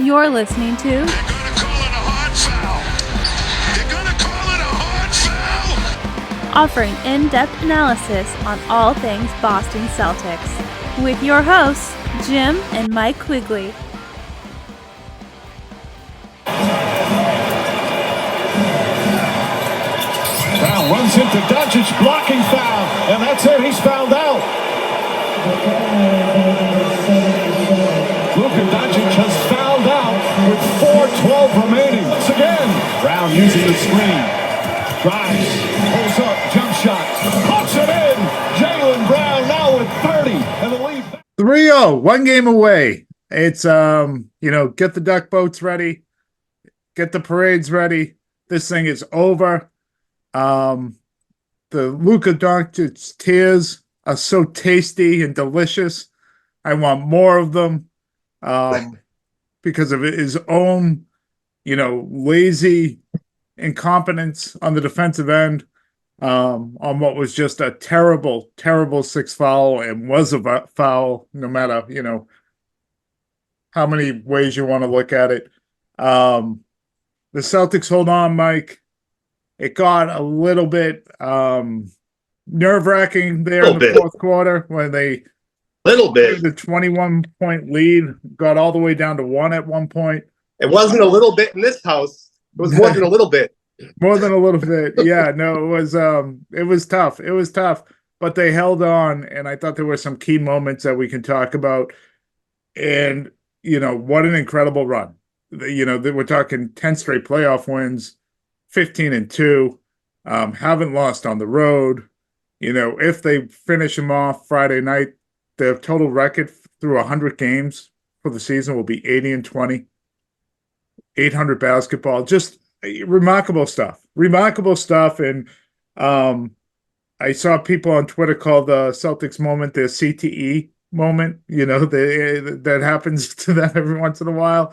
You're listening to They're gonna call it a hard foul. They're gonna call it a hard foul. offering in-depth analysis on all things Boston Celtics with your hosts, Jim and Mike Quigley. Brown runs into Doncic, blocking foul, and that's it. He's fouled out. Luka Doncic has fouled out with 4:12 remaining. Once again, Brown using the screen. Drives, pulls up, jump shot, puts it in. Jaylen Brown now with 30, and the lead. 3-0, one game away. It's, get the duck boats ready. Get the parades ready. This thing is over. The Luka Doncic tears are so tasty and delicious. I want more of them because of his own, lazy incompetence on the defensive end on what was just a terrible, terrible sixth foul and was a foul no matter, how many ways you want to look at it. The Celtics hold on, Mike. It got a little bit nerve-wracking there in the fourth quarter when they the 21-point lead, got all the way down to 1 at one point. It wasn't a little bit in this house. It was more than a little bit. More than a little bit. Yeah, no, it was tough. It was tough, but they held on, and I thought there were some key moments that we can talk about. And, what an incredible run. We're talking 10 straight playoff wins. 15-2, haven't lost on the road. If they finish them off Friday night, their total record through 100 games for the season will be 80-20, 800 basketball. Just remarkable stuff. Remarkable stuff. And I saw people on Twitter call the Celtics moment their CTE moment. That happens to them every once in a while.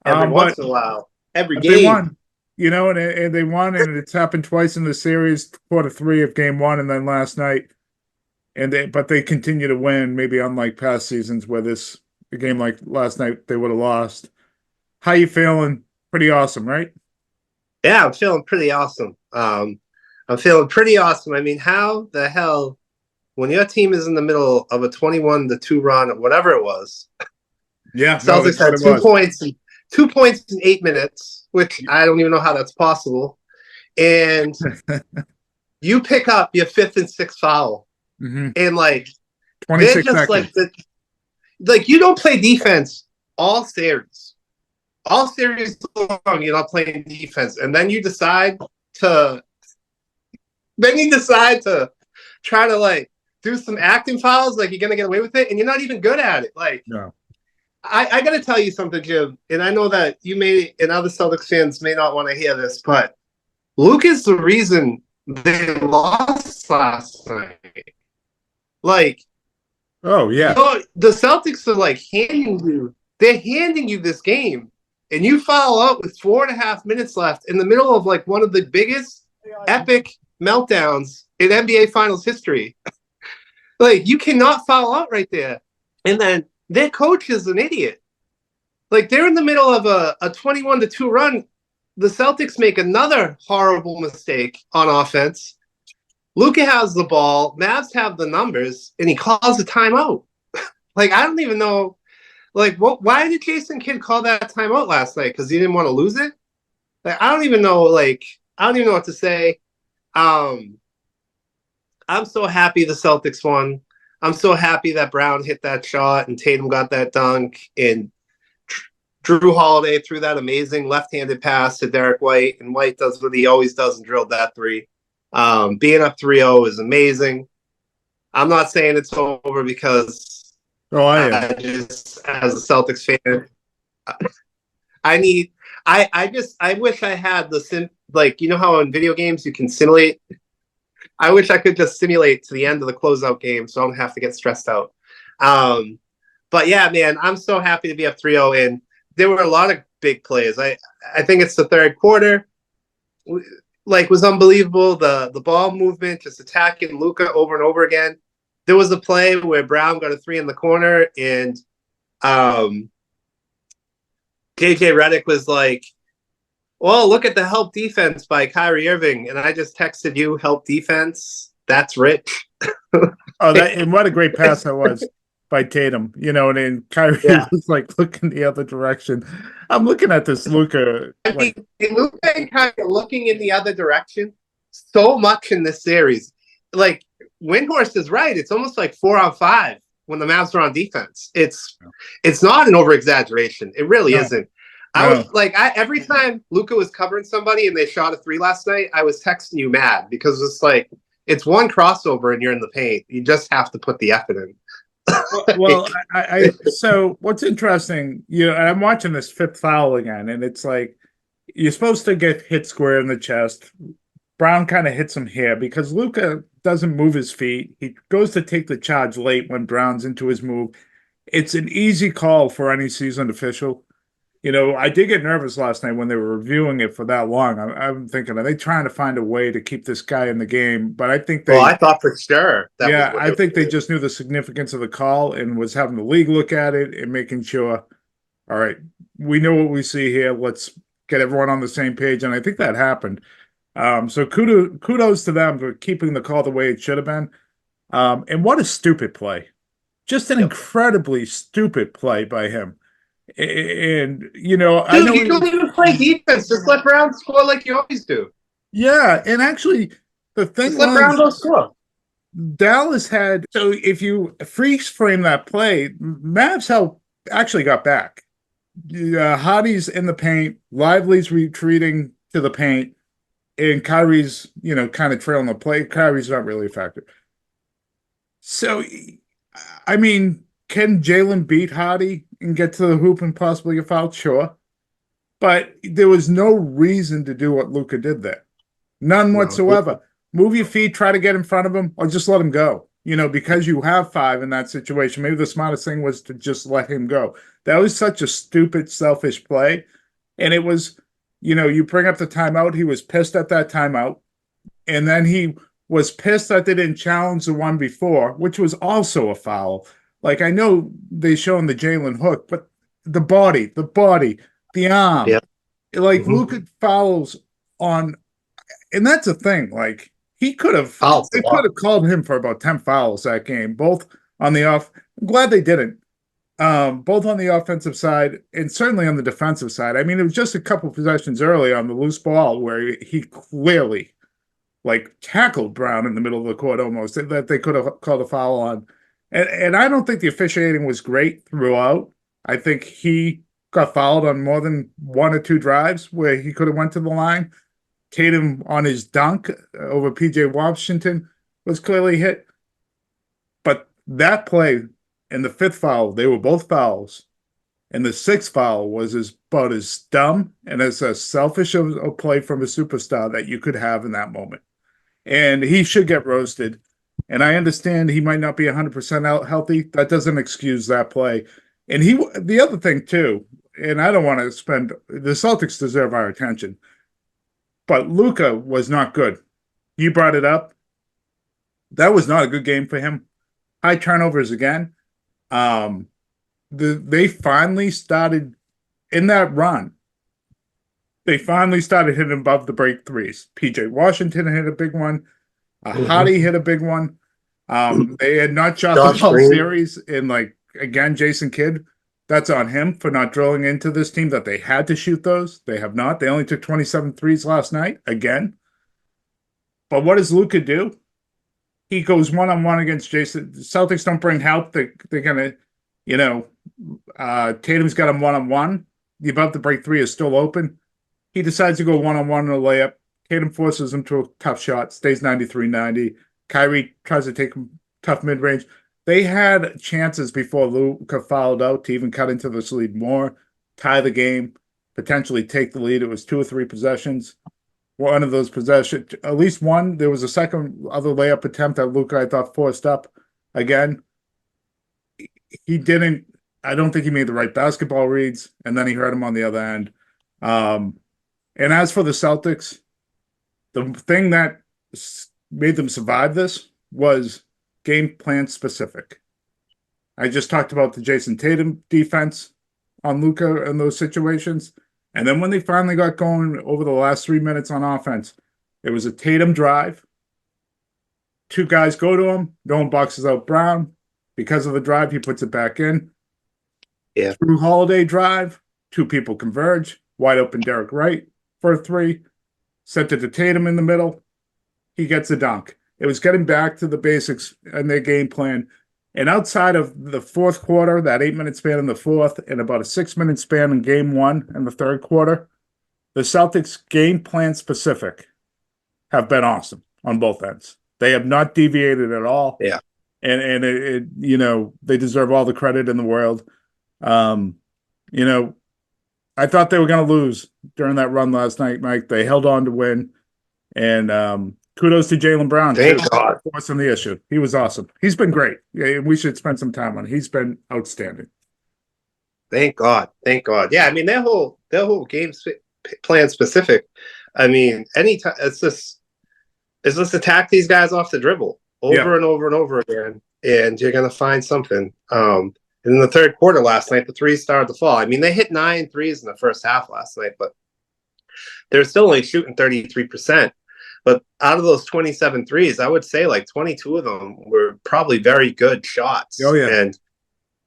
Every once in a while. Every game. They won. And they won, and it's happened twice in the series, quarter 3 of game 1, and then last night. But they continue to win, maybe unlike past seasons where a game like last night they would have lost. How you feeling? Pretty awesome, right? Yeah, I'm feeling pretty awesome. I'm feeling pretty awesome. I mean, how the hell, when your team is in the middle of a 21-2 run or whatever it was, Celtics had 2 points in 8 minutes, which I don't even know how that's possible. And you pick up your 5th and 6th foul. Mm-hmm. And 26 seconds. You don't play defense all series. All series long, you're not playing defense. And then you decide to try to do some acting fouls, you're gonna get away with it, and you're not even good at it. No. I got to tell you something, Jim, and I know that you may, and other Celtics fans may not want to hear this, but Luke is the reason they lost last night. Oh, yeah. The Celtics are handing you this game, and you foul out with 4.5 minutes left in the middle of one of the biggest epic meltdowns in NBA Finals history. You cannot foul out right there. And then their coach is an idiot. They're in the middle of a 21-2 run. The Celtics make another horrible mistake on offense. Luka has the ball. Mavs have the numbers, and he calls a timeout. I don't even know. Why did Jason Kidd call that timeout last night? Because he didn't want to lose it? I don't even know. I don't even know what to say. I'm so happy the Celtics won. I'm so happy that Brown hit that shot and Tatum got that dunk and Drew Holiday threw that amazing left-handed pass to Derek White, and White does what he always does and drilled that 3. Being up 3-0 is amazing. I'm not saying it's over because I just, as a Celtics fan, I wish I had how in video games you can simulate. I wish I could just simulate to the end of the closeout game so I don't have to get stressed out. But yeah, man, I'm so happy to be up 3-0, and there were a lot of big plays. I think it's the third quarter. Was unbelievable. The ball movement, just attacking Luka over and over again. There was a play where Brown got a 3 in the corner, and JJ Redick was like, well, look at the help defense by Kyrie Irving. And I just texted you, help defense. That's rich. Oh, and what a great pass that was by Tatum, and then Kyrie was like looking the other direction. I'm looking at this Luka. I mean, Luka and Kyrie looking in the other direction so much in this series. Like, Windhorst is right. It's almost like 4-on-5 when the Mavs are on defense. It's not an over-exaggeration. It really isn't. I was like, every time Luka was covering somebody and they shot a 3 last night, I was texting you mad because it's like, it's one crossover and you're in the paint. You just have to put the effort in. Well, so what's interesting, and I'm watching this 5th foul again, and it's like, you're supposed to get hit square in the chest. Brown kind of hits him here because Luka doesn't move his feet. He goes to take the charge late when Brown's into his move. It's an easy call for any seasoned official. I did get nervous last night when they were reviewing it for that long. I'm thinking, are they trying to find a way to keep this guy in the game? But I think they. Well, I thought for sure. I think they just knew the significance of the call and was having the league look at it and making sure, all right, we know what we see here. Let's get everyone on the same page. And I think that happened. So kudos to them for keeping the call the way it should have been. And what a stupid play. Just an incredibly stupid play by him. And I know you don't even play defense. Just let Brown score like you always do. Yeah, and actually, the thing just let Brown go score. Dallas had if you freeze frame that play, Mavs help actually got back. Hardy's in the paint, Lively's retreating to the paint, and Kyrie's kind of trailing the play. Kyrie's not really effective. So, I mean, can Jalen beat Hardy and get to the hoop and possibly get fouled? Sure. But there was no reason to do what Luka did there. None whatsoever. Move your feet, try to get in front of him, or just let him go. Because you have 5 in that situation, maybe the smartest thing was to just let him go. That was such a stupid, selfish play. And it was, you bring up the timeout. He was pissed at that timeout. And then he was pissed that they didn't challenge the one before, which was also a foul. Like, I know they shown the Jalen hook, but the body, the arm. Yeah. Like, Luka fouls on, and that's the thing. Like, they could have called him for about 10 fouls that game, both on the off. I'm glad they didn't. Both on the offensive side and certainly on the defensive side. I mean, it was just a couple possessions early on the loose ball where he clearly, tackled Brown in the middle of the court almost, that they could have called a foul on. And I don't think the officiating was great throughout. I think he got fouled on more than 1 or 2 drives where he could have went to the line. Tatum on his dunk over P.J. Washington was clearly hit. But that play and the 5th foul, they were both fouls. And the 6th foul was about as dumb and as selfish of a play from a superstar that you could have in that moment. And he should get roasted. And I understand he might not be 100% out healthy. That doesn't excuse that play. And the other thing too, and I don't want to the Celtics deserve our attention, but Luka was not good. You brought it up. That was not a good game for him. High turnovers again. They finally started in that run. They finally started hitting above the break threes. P.J. Washington hit a big one. Hardy hit a big one. They had not shot the whole series. And again, Jason Kidd, that's on him for not drilling into this team that they had to shoot those. They have not. They only took 27 threes last night, again. But what does Luka do? He goes one-on-one against Jason. The Celtics don't bring help. They're going to, Tatum's got him one-on-one. The above the break 3 is still open. He decides to go one-on-one in a layup. Tatum forces him to a tough shot, stays 93-90. Kyrie tries to take him tough mid-range. They had chances before Luka fouled out to even cut into this lead more, tie the game, potentially take the lead. It was 2 or 3 possessions. One of those possessions, at least one, there was a second other layup attempt that Luka, I thought, forced up again. He didn't, I don't think he made the right basketball reads, and then he hurt him on the other end. And as for the Celtics, the thing that made them survive this was game plan specific. I just talked about the Jason Tatum defense. on Luka in those situations. And then when they finally got going over the last 3 minutes on offense, it was a Tatum drive. Two guys go to him. No one boxes out Brown. Because of the drive, he puts it back in. Yeah. Through Holiday drive, two people converge. Wide open Derek Wright for a three. Sent it to Tatum in the middle. He gets a dunk. It was getting back to the basics in their game plan. And outside of the fourth quarter, that 8-minute span in the fourth, and about a 6-minute span in game one in the third quarter, the Celtics game plan specific have been awesome on both ends. They have not deviated at all. Yeah. And it they deserve all the credit in the world. I thought they were going to lose during that run last night, Mike. They held on to win. And kudos to Jaylen Brown. Thank God. Forcing the issue. He was awesome. He's been great. Yeah, we should spend some time on him. He's been outstanding. Thank God. Thank God. Yeah, I mean, their whole game plan specific. I mean, anytime it's just attack these guys off the dribble over and over and over again, and you're going to find something. In the third quarter last night, the threes started to fall. I mean, they hit 9 threes in the first half last night, but they're still only shooting 33%. But out of those 27 threes, I would say like 22 of them were probably very good shots. Oh, yeah.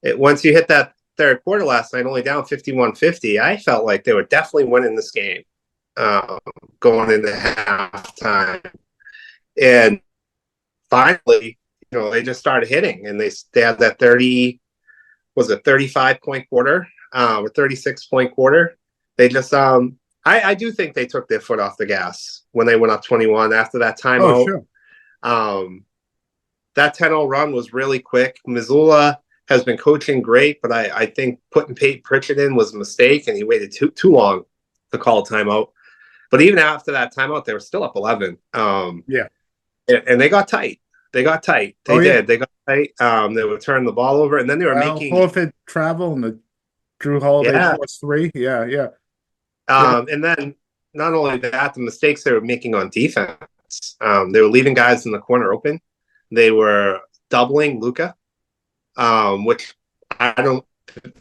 And once you hit that third quarter last night, only down 51-50, I felt like they were definitely winning this game going into halftime. And finally, they just started hitting, and they had that 35-point quarter or 36-point quarter. They just I do think they took their foot off the gas when they went up 21 after that timeout. Oh, sure. That 10-0 run was really quick. Missoula has been coaching great, but I think putting Peyton Pritchard in was a mistake, and he waited too long to call a timeout. But even after that timeout, they were still up 11. Yeah. And they got tight. They got tight. They did. They got tight. They would turn the ball over, and then they were making forfeit travel and the Drew Holiday forced three. Yeah. And then not only that, the mistakes they were making on defense. They were leaving guys in the corner open. They were doubling Luka, which I don't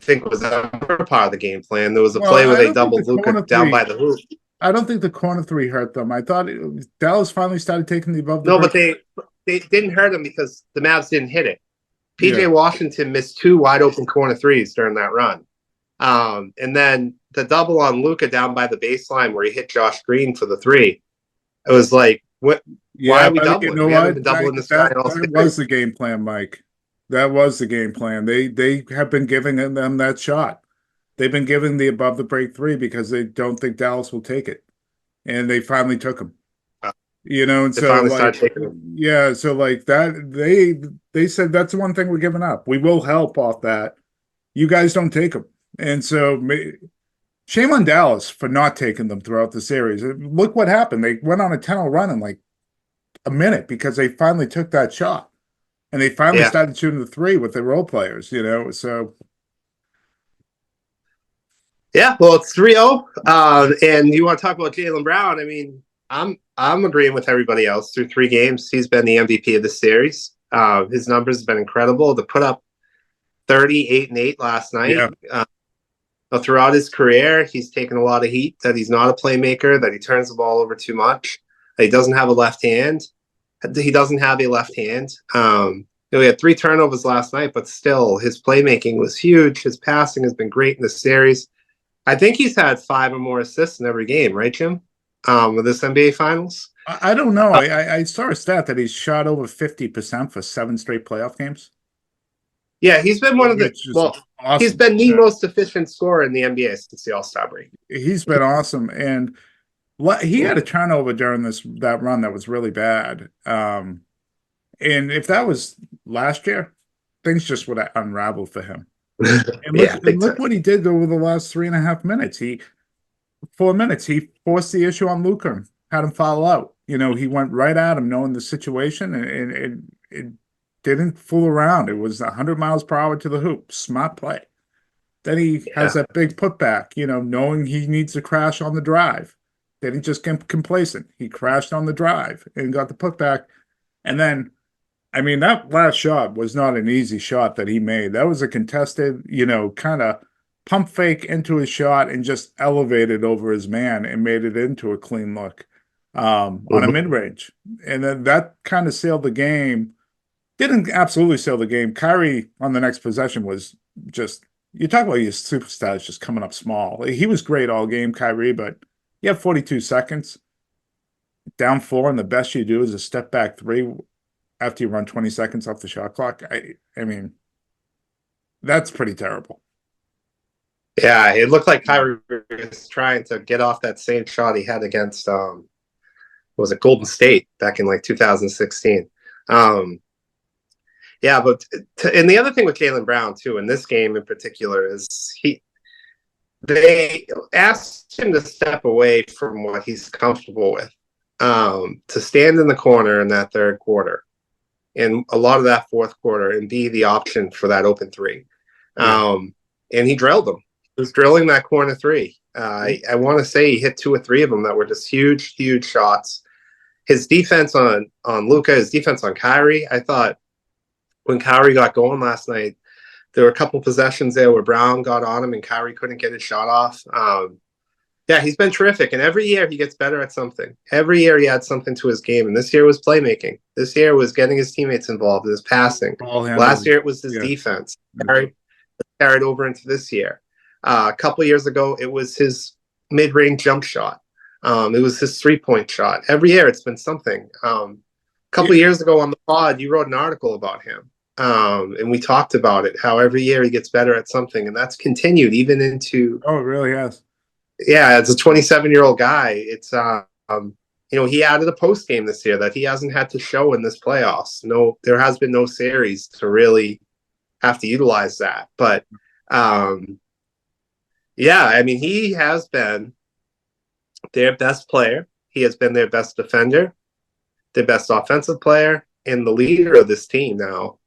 think was ever part of the game plan. There was a play where they doubled Luka down by the hoop. I don't think the corner three hurt them. I thought Dallas finally started taking the above the No, but they didn't hurt him because the Mavs didn't hit it. PJ Washington missed 2 wide open corner threes during that run. And then the double on Luka down by the baseline where he hit Josh Green for the 3. It was like, what? Why are we doubling? We haven't been doubling this guy all season. That was the game plan, Mike. That was the game plan. They have been giving them that shot. They've been giving the above the break 3 because they don't think Dallas will take it, and they finally took them. And they so started taking them. Yeah, so like that, they said that's the one thing we're giving up. We will help off that. You guys don't take them, and so shame on Dallas for not taking them throughout the series. Look what happened. They went on a 10-0 run in like a minute because they finally took that shot, and they finally started shooting the 3 with their role players. So. Yeah, well, it's 3-0, and you want to talk about Jaylen Brown? I mean, I'm agreeing with everybody else. Through 3 games, he's been the MVP of the series. His numbers have been incredible. To put up 38 and 8 last night. Throughout his career, he's taken a lot of heat that he's not a playmaker, that he turns the ball over too much, that he doesn't have a left hand. He doesn't have a left hand. He had 3 turnovers last night, but still, his playmaking was huge. His passing has been great in the series. I think he's had 5 or more assists in every game, right, Jim? With this NBA Finals? I don't know. I saw a stat that he's shot over 50% for 7 straight playoff games. Yeah, he's been one of the awesome. He's been the most efficient scorer in the NBA since the All-Star break. He's been awesome, and he had a turnover during that run that was really bad. And if that was last year, things just would have unraveled for him. And look what he did over the last 3.5 minutes. 4 minutes, he forced the issue on Luka, had him foul out. He went right at him, knowing the situation, and it didn't fool around. It was 100 miles per hour to the hoop. Smart play. Then he has that big putback, knowing he needs to crash on the drive. They didn't just get complacent. He crashed on the drive and got the putback. And then, I mean, that last shot was not an easy shot that he made. That was a contested, kind of pump fake into his shot and just elevated over his man and made it into a clean look on a mid-range. And then that kind of sealed the game. Didn't absolutely seal the game. Kyrie on the next possession was just, you talk about your superstars just coming up small. He was great all game, Kyrie, but you have 42 seconds, down 4, and the best you do is a step back 3 after you run 20 seconds off the shot clock. I mean, that's pretty terrible. Yeah, it looked like Kyrie was trying to get off that same shot he had against was it Golden State back in like 2016. Yeah, but and the other thing with Jaylen Brown too, in this game in particular, is they asked him to step away from what he's comfortable with, to stand in the corner in that third quarter, and a lot of that fourth quarter, and be the option for that open 3. And he drilled them. He was drilling that corner 3. I want to say he hit 2 or 3 of them that were just huge, huge shots. His defense on Luka, his defense on Kyrie, I thought when Kyrie got going last night, there were a couple possessions there where Brown got on him and Kyrie couldn't get his shot off. Yeah, he's been terrific. And every year he gets better at something. Every year he adds something to his game. And this year was playmaking. This year was getting his teammates involved in his passing. Last year it was his defense. Carried over into this year. A couple years ago, it was his mid-range jump shot. It was his 3-point shot. Every year it's been something. A couple years ago on the pod, you wrote an article about him. And we talked about it, how every year he gets better at something, and that's continued even into. Oh, it really has. Yeah, as a 27-year-old guy, it's he added a post game this year that he hasn't had to show in this playoffs. No, there has been no series to really have to utilize that. But yeah, I mean, he has been their best player. He has been their best defender, their best offensive player, and the leader of this team now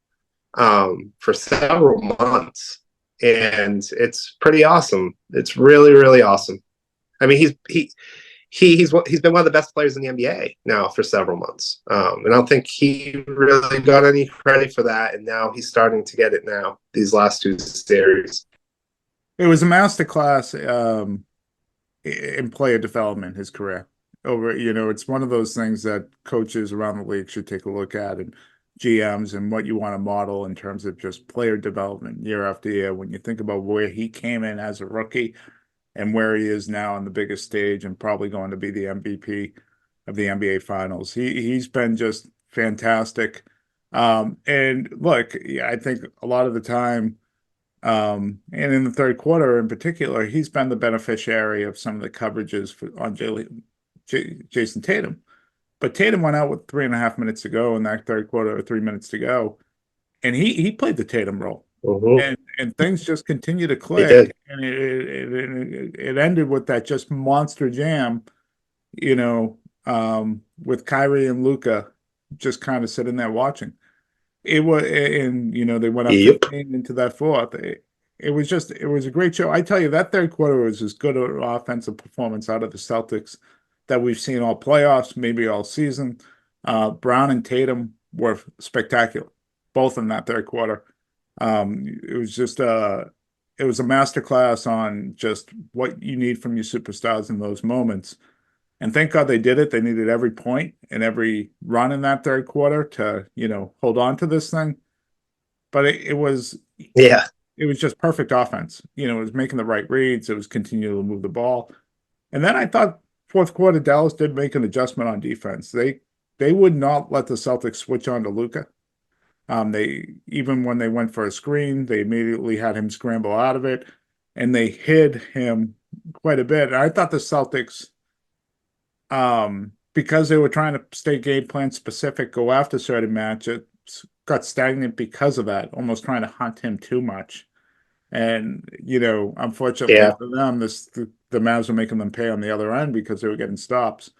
for several months, and it's pretty awesome. It's really, really awesome. I mean, he's been one of the best players in the NBA now for several months, and I don't think he really got any credit for that. And now he's starting to get it now. These last 2 series, it was a masterclass in player development. His career it's one of those things that coaches around the league should take a look at, and GMs, and what you want to model in terms of just player development year after year. When you think about where he came in as a rookie and where he is now on the biggest stage and probably going to be the MVP of the NBA Finals, he's been just fantastic. And look, I think a lot of the time, and in the third quarter in particular, he's been the beneficiary of some of the coverages on Jason Tatum. But Tatum went out with 3.5 minutes to go in that third quarter, or 3 minutes to go, and he played the Tatum role, and things just continue to click, and it ended with that just monster jam, with Kyrie and Luka just kind of sitting there watching. It was, and they went up 15 into that fourth. It was a great show. I tell you, that third quarter was as good an offensive performance out of the Celtics that we've seen all playoffs, maybe all season. Brown and Tatum were spectacular, both in that third quarter. It was just it was a masterclass on just what you need from your superstars in those moments. And thank God they did it. They needed every point and every run in that third quarter to, hold on to this thing. But it was just perfect offense. It was making the right reads. It was continuing to move the ball. And then I thought fourth quarter, Dallas did make an adjustment on defense. They would not let the Celtics switch on to Luka. They, even when they went for a screen, they immediately had him scramble out of it, and they hid him quite a bit. And I thought the Celtics, because they were trying to stay game plan specific, go after certain matchups, got stagnant because of that, almost trying to hunt him too much. And, unfortunately for them, the Mavs were making them pay on the other end because they were getting stops.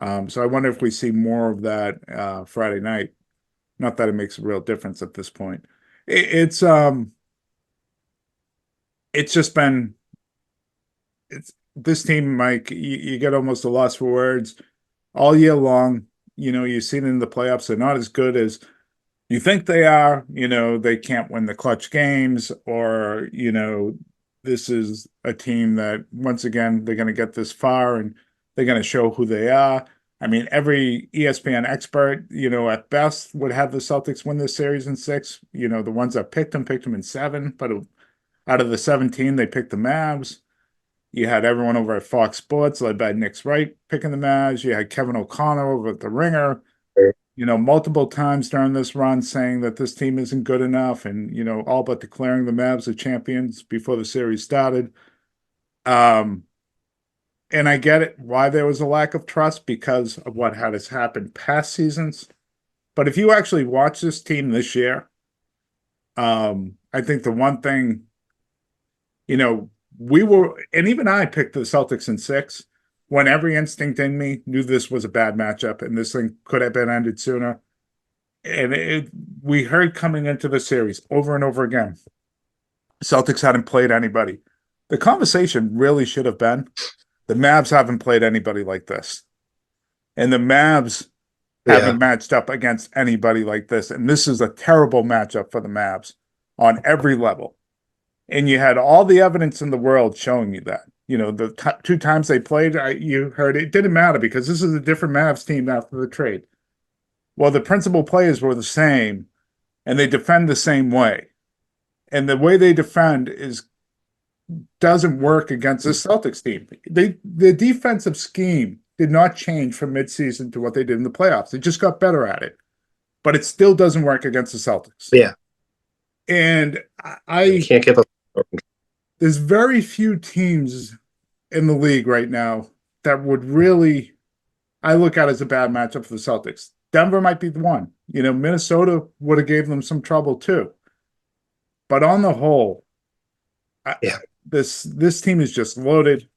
So I wonder if we see more of that Friday night. Not that it makes a real difference at this point. It's just been this team, Mike. You get almost a loss for words all year long. You've seen it in the playoffs. They're not as good as you think they are. They can't win the clutch games, or this is a team that, once again, they're going to get this far and they're going to show who they are. I mean, every ESPN expert, at best would have the Celtics win this series in 6. The ones that picked them in 7, but out of the 17, they picked the Mavs. You had everyone over at Fox Sports, led by Nick Wright, picking the Mavs. You had Kevin O'Connor over at The Ringer, multiple times during this run saying that this team isn't good enough and, all but declaring the Mavs as champions before the series started. And I get it, why there was a lack of trust because of what had happened past seasons. But if you actually watch this team this year, I think the one thing, we were, and even I picked the Celtics in 6 when every instinct in me knew this was a bad matchup and this thing could have been ended sooner. And we heard coming into the series over and over again, Celtics hadn't played anybody. The conversation really should have been, the Mavs haven't played anybody like this. And the Mavs haven't matched up against anybody like this. And this is a terrible matchup for the Mavs on every level. And you had all the evidence in the world showing you that. The 2 times they played, you heard it didn't matter because this is a different Mavs team after the trade. Well, the principal players were the same, and they defend the same way. And the way they defend doesn't work against the Celtics team. The defensive scheme did not change from midseason to what they did in the playoffs. They just got better at it. But it still doesn't work against the Celtics. Yeah. And I can't get there's very few teams in the league right now that would really, I look at as a bad matchup for the Celtics. Denver might be the one. Minnesota would have gave them some trouble too. But on the whole, this team is just loaded.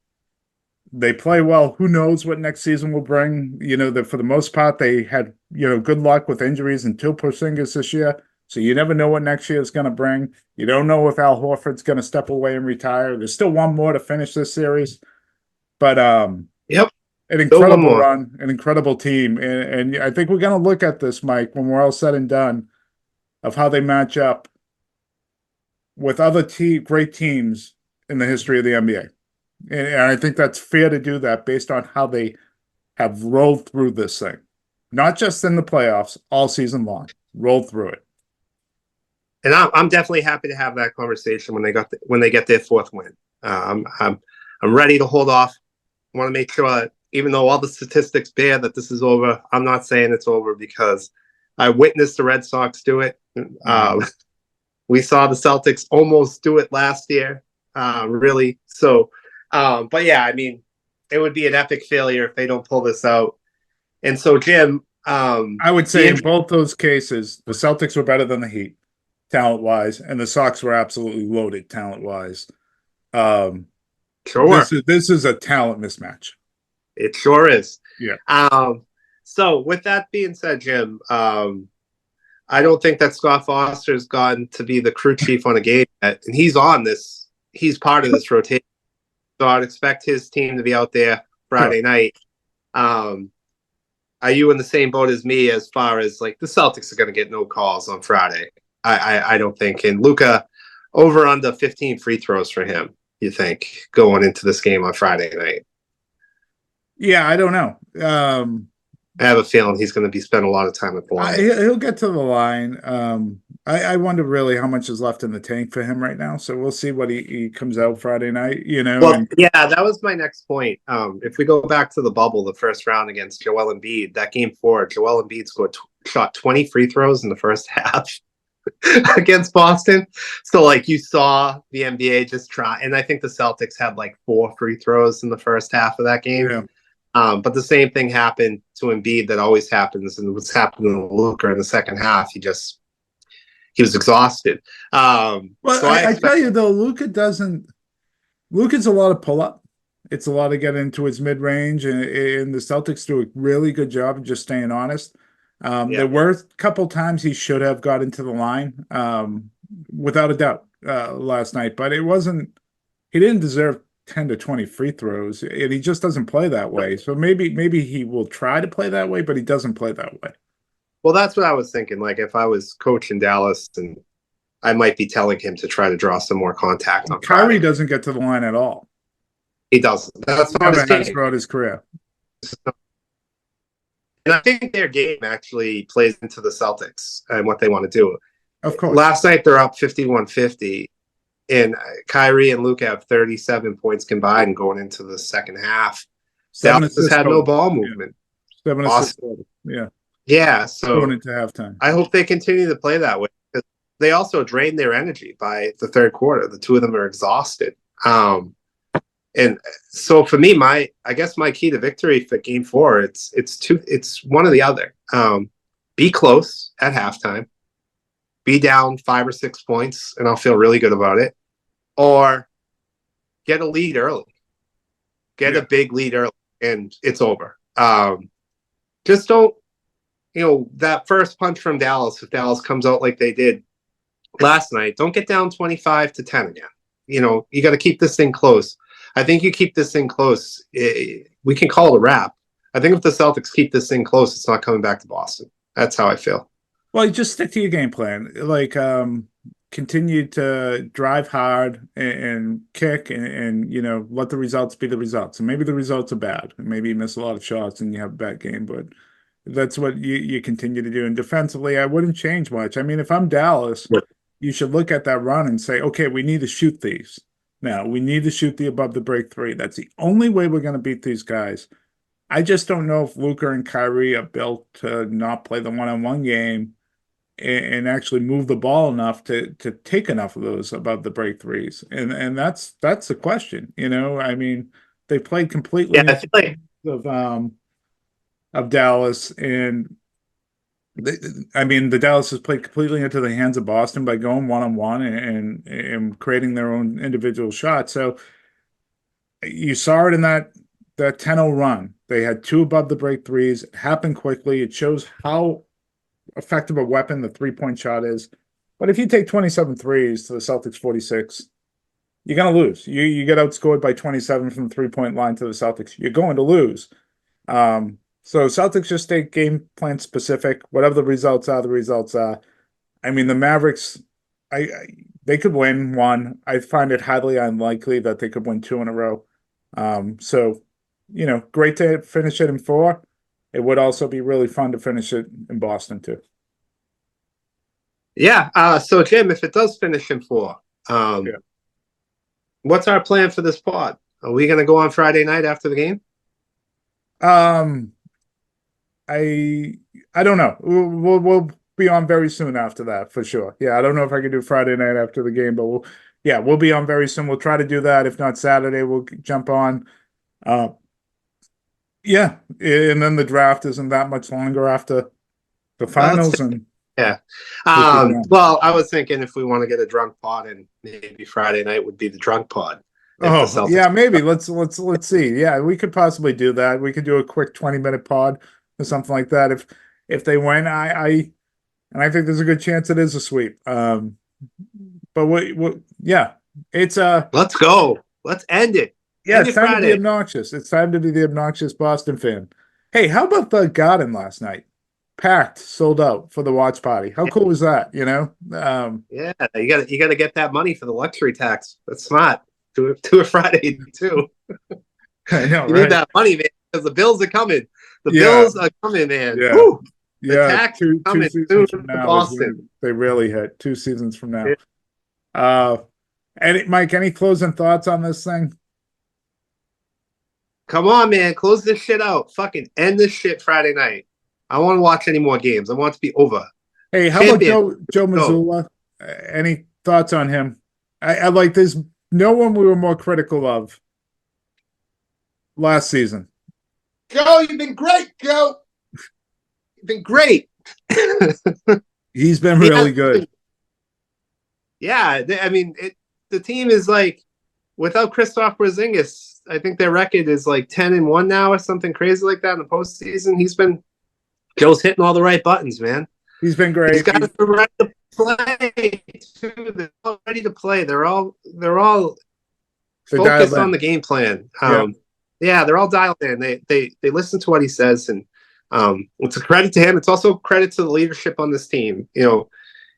They play well. Who knows what next season will bring? That for the most part, they had, good luck with injuries until Porzingis this year. So you never know what next year is going to bring. You don't know if Al Horford's going to step away and retire. There's still one more to finish this series. But an incredible run, an incredible team. And I think we're going to look at this, Mike, when we're all said and done, of how they match up with other great teams in the history of the NBA. And I think that's fair to do that based on how they have rolled through this thing. Not just in the playoffs, all season long. Rolled through it. And I'm definitely happy to have that conversation when they get their 4th win. I'm ready to hold off. I want to make sure that even though all the statistics bear that this is over, I'm not saying it's over because I witnessed the Red Sox do it. We saw the Celtics almost do it last year, really. So, but yeah, I mean, it would be an epic failure if they don't pull this out. And so, Jim, I would say in both those cases, the Celtics were better than the Heat, talent-wise, and the Sox were absolutely loaded talent-wise. Sure. This is a talent mismatch. It sure is. Yeah. So with that being said, Jim, I don't think that Scott Foster's gotten to be the crew chief on a game yet, and he's on this. He's part of this rotation. So I'd expect his team to be out there Friday night. Are you in the same boat as me as far as like the Celtics are going to get no calls on Friday? I don't think. And Luka, over under 15 free throws for him, you think, going into this game on Friday night? Yeah, I don't know. I have a feeling he's going to be spending a lot of time at the line. He'll get to the line. I wonder really how much is left in the tank for him right now. So we'll see what he comes out Friday night, Well, yeah, that was my next point. If we go back to the bubble, the first round against Joel Embiid, that game 4, Joel Embiid shot 20 free throws in the first half against Boston. So, like, you saw the NBA just try. And I think the Celtics had, like, 4 free throws in the first half of that game. Yeah. But the same thing happened to Embiid that always happens, and what's happening to Luka in the second half. He was exhausted. Well, so I tell you though, Luka's a lot of pull up. It's a lot of getting into his mid range, and the Celtics do a really good job of just staying honest. There were a couple times he should have got into the line, without a doubt, last night, but he didn't deserve 10 to 20 free throws, and he just doesn't play that way. So maybe he will try to play that way, but he doesn't play that way. Well, that's what I was thinking. Like, if I was coaching Dallas and I might be telling him to try to draw some more contact on Kyrie Friday. doesn't get to the line at all. He doesn't. That's He not never his has game. throughout his career. And I think their game actually plays into the Celtics and what they want to do. Of course. Last night they're up 51-50, and Kyrie and Luka have 37 points combined going into the second half. Dallas had no ball movement. Yeah. 7 assists. Yeah. Yeah, so going into halftime. I hope they continue to play that way. They also drain their energy by the third quarter. The two of them are exhausted. And so for me, I guess my key to victory for Game 4, it's one or the other. Be close at halftime, be down 5 or 6 points, and I'll feel really good about it. Or get a lead early, get a big lead early, and it's over. Just don't, that first punch from Dallas, if Dallas comes out like they did last night, don't get down 25-10 again. You got to keep this thing close. I think you keep this thing close, we can call it a wrap. I think if the Celtics keep this thing close, it's not coming back to Boston. That's how I feel. Well, you just stick to your game plan. Like, continue to drive hard and kick and let the results be the results. And maybe the results are bad. Maybe you miss a lot of shots and you have a bad game, but that's what you continue to do. And defensively, I wouldn't change much. I mean, if I'm Dallas, you should look at that run and say, okay, we need to shoot these. Now, we need to shoot the above the break three. That's the only way we're going to beat these guys. I just don't know if Luka and Kyrie are built to not play the one-on-one game and actually move the ball enough to take enough of those above the break threes. And that's the question. I mean, they played completely I feel like of Dallas, and the Dallas has played completely into the hands of Boston by going one-on-one and creating their own individual shots. So you saw it in that 10-0 run. They had 2 above the break threes. It happened quickly. It shows how effective a weapon the three-point shot is. But if you take 27 threes to the Celtics 46, you're going to lose. You get outscored by 27 from the three-point line to the Celtics. You're going to lose. So Celtics just stay game plan specific. Whatever the results are, the results are. I mean, the Mavericks, they could win one. I find it highly unlikely that they could win 2 in a row. So, great to finish it in 4. It would also be really fun to finish it in Boston too. Yeah. So Jim, if it does finish in 4, what's our plan for this pod? Are we going to go on Friday night after the game? I don't know. We'll be on very soon after that for sure. Yeah, I don't know if I can do Friday night after the game, but we'll be on very soon. We'll try to do that. If not Saturday, we'll jump on. Yeah, and then the draft isn't that much longer after the finals. Well, I was thinking if we want to get a drunk pod, and maybe Friday night would be the drunk pod. Oh, yeah, maybe. Let's see. Yeah, we could possibly do that. We could do a quick 20-minute pod or something like that. If they win, I think there's a good chance it is a sweep. But it's let's go. Let's end it. Yeah, it's time to be obnoxious. It's time to be the obnoxious Boston fan. Hey, how about the Garden last night? Packed, sold out for the watch party. How cool was that? Yeah, you got to get that money for the luxury tax. That's smart. Do a Friday too. I know, you need that money, man, because the bills are coming. The bills are coming, man. Yeah, Woo! The tax two coming seasons soon from now. Boston. They really hit 2 seasons from now. And Mike, any closing thoughts on this thing? Come on, man. Close this shit out. Fucking end this shit Friday night. I don't want to watch any more games. I want it to be over. Hey, how about Joe Mazzulla? Any thoughts on him? I like this. No one we were more critical of last season. Joe, you've been great, Joe. You've been great. He's been really good. Yeah, I mean, the team is like, without Kristaps Porzingis, I think their record is like 10-1 now or something crazy like that in the postseason. Joe's hitting all the right buttons, man. He's been great. He's got the right to play too. They're all ready to play. They're all focused on the game plan. They're all dialed in. They listen to what he says, and it's a credit to him. It's also credit to the leadership on this team.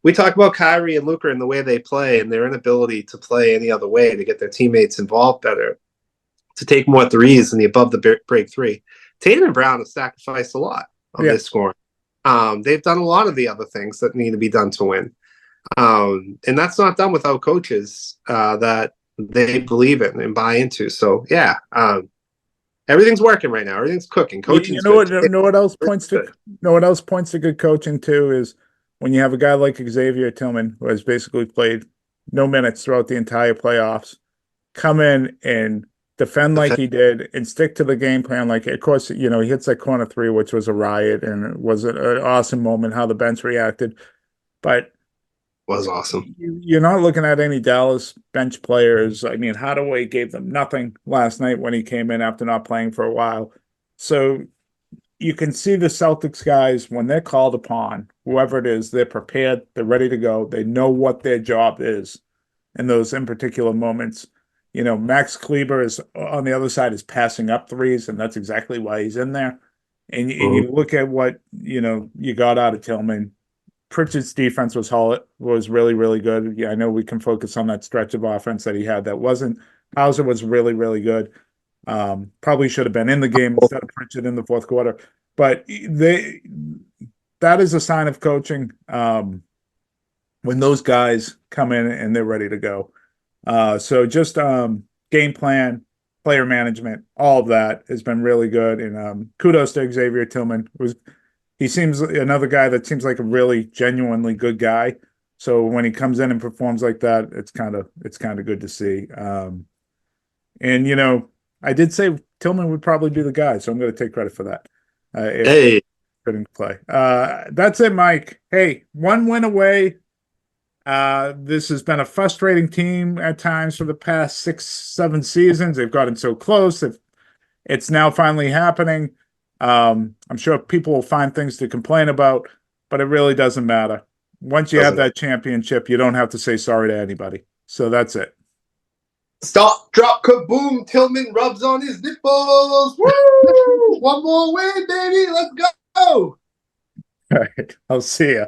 we talk about Kyrie and Luka and the way they play and their inability to play any other way to get their teammates involved better, to take more threes than the above the break three. Tatum and Brown have sacrificed a lot of this scoring. They've done a lot of the other things that need to be done to win. And that's not done without coaches that they believe in and buy into. So yeah, everything's working right now. Everything's cooking. Coaching. You know what else points to good coaching too is when you have a guy like Xavier Tillman, who has basically played no minutes throughout the entire playoffs, come in and defend like he did and stick to the game plan. Like, of course, he hits that corner three, which was a riot, and it was an awesome moment how the bench reacted. But was awesome. You're not looking at any Dallas bench players. I mean, Hardaway gave them nothing last night when he came in after not playing for a while. So you can see the Celtics guys, when they're called upon, whoever it is, they're prepared, they're ready to go. They know what their job is in those in particular moments. Max Kleber is on the other side is passing up threes, and that's exactly why he's in there. And you look at what, you got out of Tillman. Pritchard's defense was really, really good. Yeah, I know we can focus on that stretch of offense that he had. That wasn't Hauser was really, really good. Probably should have been in the game instead of Pritchard in the fourth quarter. But that is a sign of coaching when those guys come in and they're ready to go. So just game plan, player management, all of that has been really good. And kudos to Xavier Tillman. He seems another guy that seems like a really genuinely good guy. So when he comes in and performs like that, it's kind of good to see. And I did say Tillman would probably be the guy, so I'm going to take credit for that. If couldn't play. That's it, Mike. Hey, one win away. This has been a frustrating team at times for the past 6-7 seasons. They've gotten so close. It's now finally happening. I'm sure people will find things to complain about, but it really doesn't matter. Once you have that championship, you don't have to say sorry to anybody. So that's it. Stop, drop, kaboom. Tillman rubs on his nipples. Woo! One more win, baby. Let's go. All right. I'll see ya.